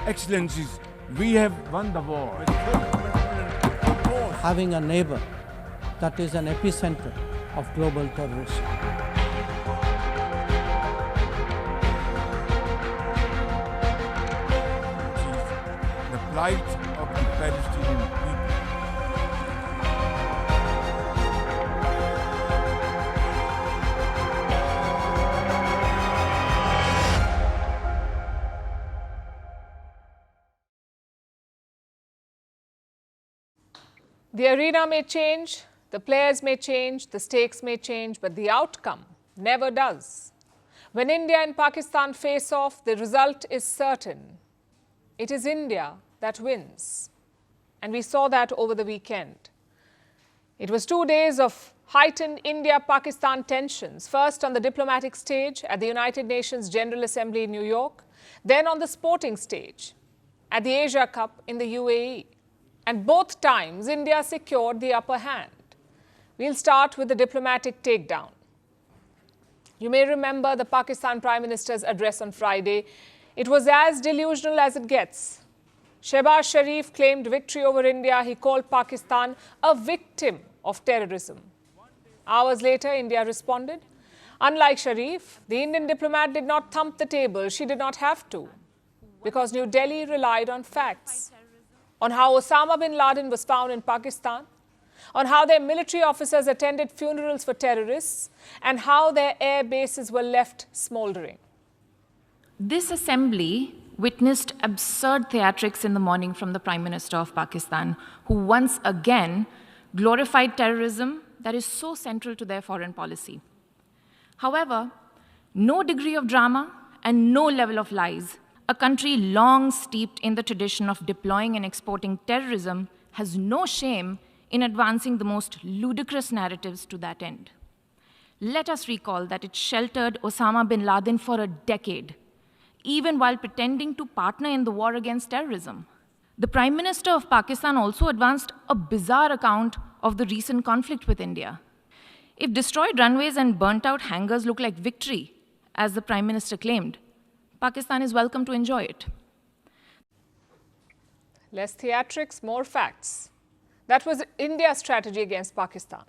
Excellencies, we have won the war. Having a neighbor that is an epicenter of global terrorism. The plight of the Palestinian people. The arena may change, the players may change, the stakes may change, but the outcome never does. When India and Pakistan face off, the result is certain. It is India that wins. And we saw that over the weekend. It was 2 days of heightened India-Pakistan tensions, first on the diplomatic stage at the United Nations General Assembly in New York, then on the sporting stage at the Asia Cup in the UAE. And both times, India secured the upper hand. We'll start with the diplomatic takedown. You may remember the Pakistan Prime Minister's address on Friday. It was as delusional as it gets. Shehbaz Sharif claimed victory over India. He called Pakistan a victim of terrorism. Hours later, India responded. Unlike Sharif, the Indian diplomat did not thump the table. She did not have to, because New Delhi relied on facts. On how Osama bin Laden was found in Pakistan, on how their military officers attended funerals for terrorists, and how their air bases were left smoldering. This assembly witnessed absurd theatrics in the morning from the Prime Minister of Pakistan, who once again glorified terrorism that is so central to their foreign policy. However, no degree of drama and no level of lies, a country long steeped in the tradition of deploying and exporting terrorism, has no shame in advancing the most ludicrous narratives to that end. Let us recall that it sheltered Osama bin Laden for a decade, even while pretending to partner in the war against terrorism. The Prime Minister of Pakistan also advanced a bizarre account of the recent conflict with India. If destroyed runways and burnt-out hangars look like victory, as the Prime Minister claimed, Pakistan is welcome to enjoy it. Less theatrics, more facts. That was India's strategy against Pakistan.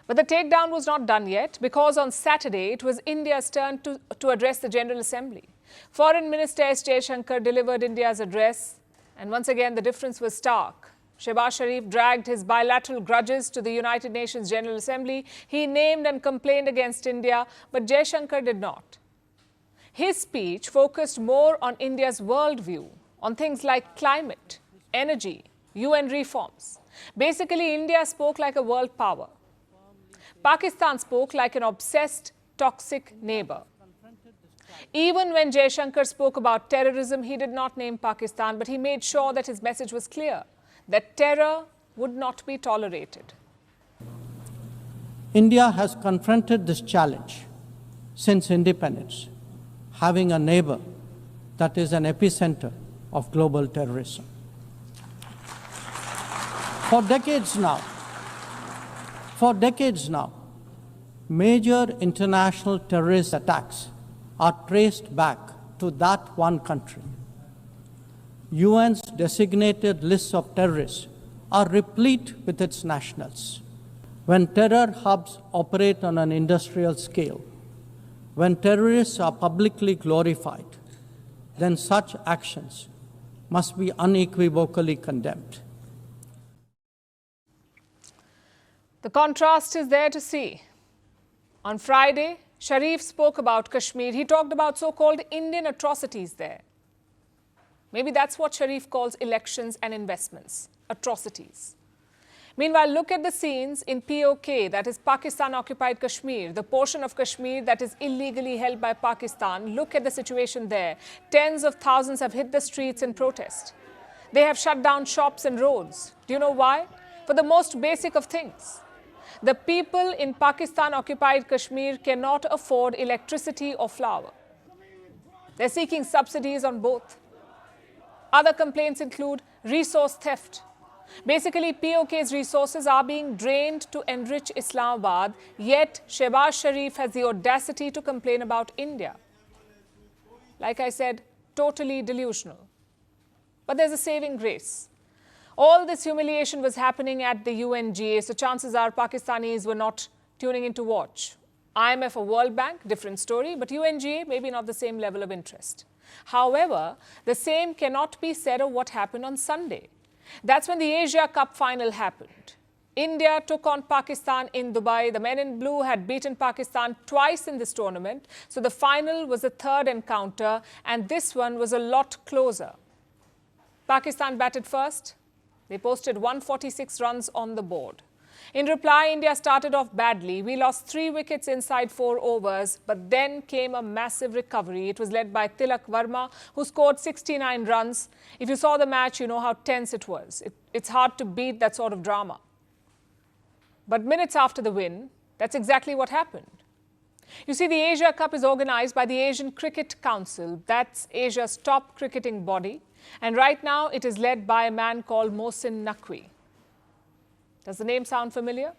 But the takedown was not done yet, because on Saturday, it was India's turn to address the General Assembly. Foreign Minister Jaishankar delivered India's address, and once again, the difference was stark. Shehbaz Sharif dragged his bilateral grudges to the United Nations General Assembly. He named and complained against India, but Jaishankar did not. His speech focused more on India's worldview, on things like climate, energy, UN reforms. Basically, India spoke like a world power. Pakistan spoke like an obsessed, toxic neighbor. Even when Jaishankar spoke about terrorism, he did not name Pakistan, but he made sure that his message was clear, that terror would not be tolerated. India has confronted this challenge since independence, having a neighbor that is an epicenter of global terrorism. For decades now, major international terrorist attacks are traced back to that one country. UN's designated lists of terrorists are replete with its nationals. When terror hubs operate on an industrial scale, when terrorists are publicly glorified, then such actions must be unequivocally condemned. The contrast is there to see. On Friday, Sharif spoke about Kashmir. He talked about so-called Indian atrocities there. Maybe that's what Sharif calls elections and investments, atrocities. Meanwhile, look at the scenes in POK, that is Pakistan-occupied Kashmir, the portion of Kashmir that is illegally held by Pakistan. Look at the situation there. Tens of thousands have hit the streets in protest. They have shut down shops and roads. Do you know why? For the most basic of things. The people in Pakistan-occupied Kashmir cannot afford electricity or flour. They're seeking subsidies on both. Other complaints include resource theft. Basically, POK's resources are being drained to enrich Islamabad, yet Shehbaz Sharif has the audacity to complain about India. Like I said, totally delusional. But there's a saving grace. All this humiliation was happening at the UNGA, so chances are Pakistanis were not tuning in to watch. IMF or World Bank, different story, but UNGA, maybe not the same level of interest. However, the same cannot be said of what happened on Sunday. That's when the Asia Cup final happened. India took on Pakistan in Dubai. The men in blue had beaten Pakistan twice in this tournament, so the final was the third encounter, and this one was a lot closer. Pakistan batted first. They posted 146 runs on the board. In reply, India started off badly. We lost 3 wickets inside 4 overs, but then came a massive recovery. It was led by Tilak Verma, who scored 69 runs. If you saw the match, you know how tense it was. It's hard to beat that sort of drama. But minutes after the win, that's exactly what happened. You see, the Asia Cup is organized by the Asian Cricket Council. That's Asia's top cricketing body. And right now, it is led by a man called Mohsin Naqvi. Does the name sound familiar?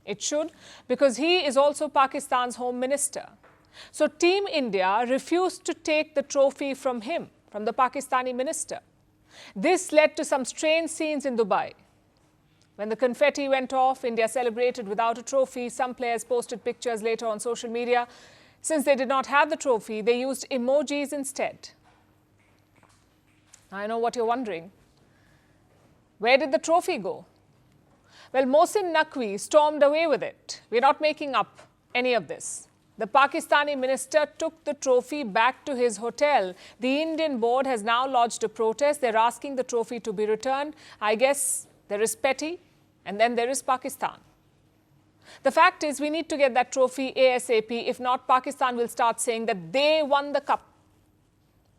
It should, because he is also Pakistan's Home Minister. So Team India refused to take the trophy from him, from the Pakistani minister. This led to some strange scenes in Dubai. When the confetti went off, India celebrated without a trophy. Some players posted pictures later on social media. Since they did not have the trophy, they used emojis instead. I know what you're wondering. Where did the trophy go? Well, Mohsin Naqvi stormed away with it. We're not making up any of this. The Pakistani minister took the trophy back to his hotel. The Indian board has now lodged a protest. They're asking the trophy to be returned. I guess there is petty, and then there is Pakistan. The fact is, we need to get that trophy ASAP. If not, Pakistan will start saying that they won the cup.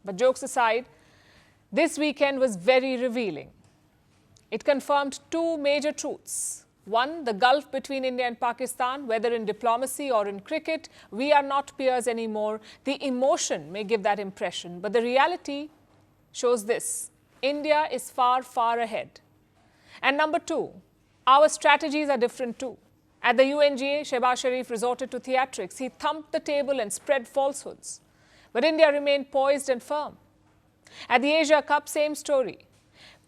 But jokes aside, this weekend was very revealing. It confirmed 2 major truths. One, the gulf between India and Pakistan, whether in diplomacy or in cricket, we are not peers anymore. The emotion may give that impression, but the reality shows this. India is far, far ahead. And number 2, our strategies are different too. At the UNGA, Shehbaz Sharif resorted to theatrics. He thumped the table and spread falsehoods. But India remained poised and firm. At the Asia Cup, same story.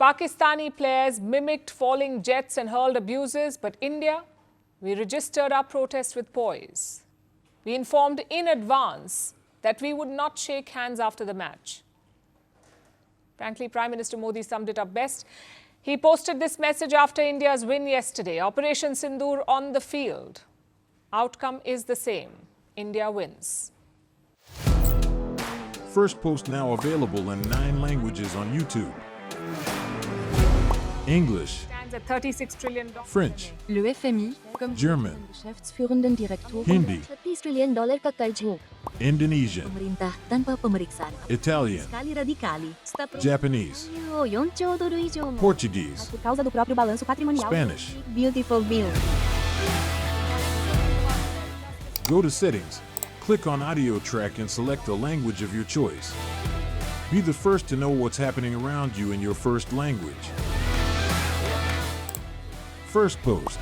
Pakistani players mimicked falling jets and hurled abuses, but India, we registered our protest with poise. We informed in advance that we would not shake hands after the match. Frankly, Prime Minister Modi summed it up best. He posted this message after India's win yesterday. Operation Sindoor on the field. Outcome is the same. India wins. Firstpost now available in 9 languages on YouTube. English, Stands at $36 trillion. French, Le FMI, comme German, Geschäftsführenden Direktor, Hindi, $30 trillion ka karj ho. Indonesian, Pemerintah tanpa pemeriksaan. Italian, Sekali radikali. Japanese, Yon Teodoro Idioma. Portuguese, Por causa do próprio balanço patrimonial. Spanish. Beautiful bill. Go to Settings, click on Audio Track and select the language of your choice. Be the first to know what's happening around you in your first language. Firstpost.